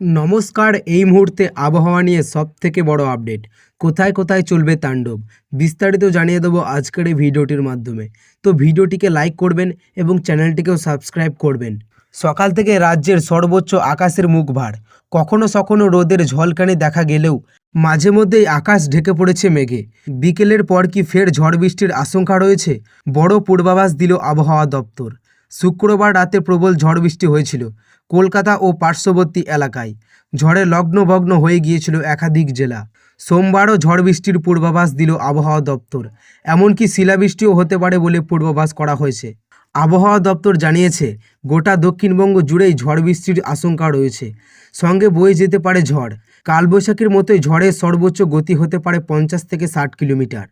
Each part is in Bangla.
নমস্কার। এই মুহূর্তে আবহাওয়া নিয়ে সবথেকে বড় আপডেট, কোথায় কোথায় চলবে তাণ্ডব, বিস্তারিত জানিয়ে দেবো আজকের এই ভিডিওটির মাধ্যমে। তো ভিডিওটিকে লাইক করবেন এবং চ্যানেলটিকেও সাবস্ক্রাইব করবেন। সকাল থেকে রাজ্যের সর্বোচ্চ আকাশের মুখ ভার, কখনো কখনো রোদের ঝলকানি দেখা গেলেও মাঝে মধ্যেই আকাশ ঢেকে পড়েছে মেঘে। বিকেলের পর কি ফের ঝড় বৃষ্টির আশঙ্কা রয়েছে? বড় পূর্বাভাস দিল আবহাওয়া দপ্তর। শুক্রবার রাতে প্রবল ঝড় বৃষ্টি হয়েছিল কলকাতা ও পার্শ্ববর্তী এলাকায়। ঝড়ে লগ্নভগ্ন হয়ে গিয়েছিল একাধিক জেলা। সোমবারও ঝড় বৃষ্টির পূর্বাভাস দিল আবহাওয়া দপ্তর। এমনকি শিলাবৃষ্টিও হতে পারে বলে পূর্বাভাস করা হয়েছে। আবহাওয়া দপ্তর জানিয়েছে, গোটা দক্ষিণবঙ্গ জুড়েই ঝড় বৃষ্টির আশঙ্কা রয়েছে। সঙ্গে বয়ে যেতে পারে ঝড়। কালবৈশাখীর মতোই ঝড়ের সর্বোচ্চ গতি হতে পারে 50 থেকে 60 কিলোমিটার।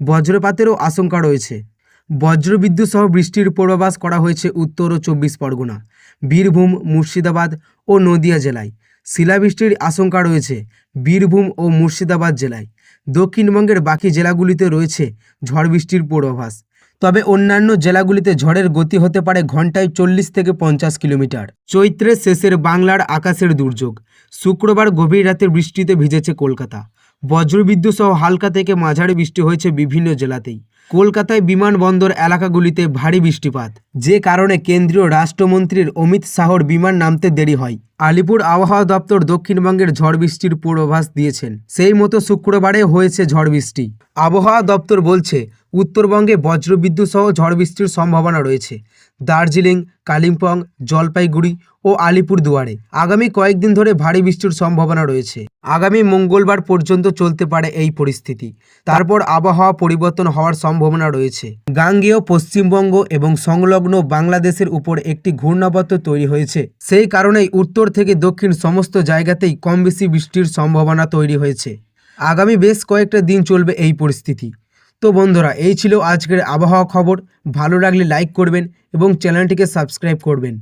বজ্রপাতেরও আশঙ্কা রয়েছে। বজ্রবিদ্যুৎ সহ বৃষ্টির পূর্বাভাস করা হয়েছে উত্তর ও 24 পরগনা, বীরভূম, মুর্শিদাবাদ ও নদিয়া জেলায়। শিলাবৃষ্টির আশঙ্কা রয়েছে বীরভূম ও মুর্শিদাবাদ জেলায়। দক্ষিণবঙ্গের বাকি জেলাগুলিতে রয়েছে ঝড় বৃষ্টির পূর্বাভাস। তবে অন্যান্য জেলাগুলিতে ঝড়ের গতি হতে পারে ঘন্টায় 40 থেকে 50 কিলোমিটার। চৈত্রের শেষের বাংলার আকাশের দুর্যোগ। শুক্রবার গভীর রাতে বৃষ্টিতে ভিজেছে কলকাতা। বজ্রবিদ্যুৎ সহ হালকা থেকে মাঝারি বৃষ্টি হয়েছে বিভিন্ন জেলাতেই। কলকাতায় বিমানবন্দর এলাকাগুলিতে ভারী বৃষ্টিপাত, যে কারণে কেন্দ্রীয় রাষ্ট্রমন্ত্রীর অমিত শাহর বিমান নামতে দেরি হয়। আলিপুর আবহাওয়া দপ্তর দক্ষিণবঙ্গের ঝড় বৃষ্টির পূর্বাভাস দিয়েছেন। সেই মতো শুক্রবারে হয়েছে ঝড় বৃষ্টি। আবহাওয়া দপ্তর বলছে, উত্তরবঙ্গে বজ্রবিদ্যুৎ সহ ঝড় বৃষ্টির সম্ভাবনা রয়েছে দার্জিলিং, কালিম্পং, জলপাইগুড়ি ও আলিপুরদুয়ারে। আগামী কয়েকদিন ধরে ভারী বৃষ্টির সম্ভাবনা রয়েছে। আগামী মঙ্গলবার পর্যন্ত চলতে পারে এই পরিস্থিতি। তারপর আবহাওয়া পরিবর্তন হওয়ার সম্ভাবনা রয়েছে। গাঙ্গেয় পশ্চিমবঙ্গ এবং সংলগ্ন বাংলাদেশের উপর একটি ঘূর্ণাবর্ত তৈরি হয়েছে। সেই কারণেই উত্তর থেকে দক্ষিণ সমস্ত জায়গাতেই কম বেশি বৃষ্টির সম্ভাবনা তৈরি হয়েছে। আগামী বেশ কয়েকটা দিন চলবে এই পরিস্থিতি। তো বন্ধুরা, এই ছিল আজকের আবহাওয়া খবর। ভালো লাগলে লাইক করবেন এবং চ্যানেলটিকে সাবস্ক্রাইব করবেন।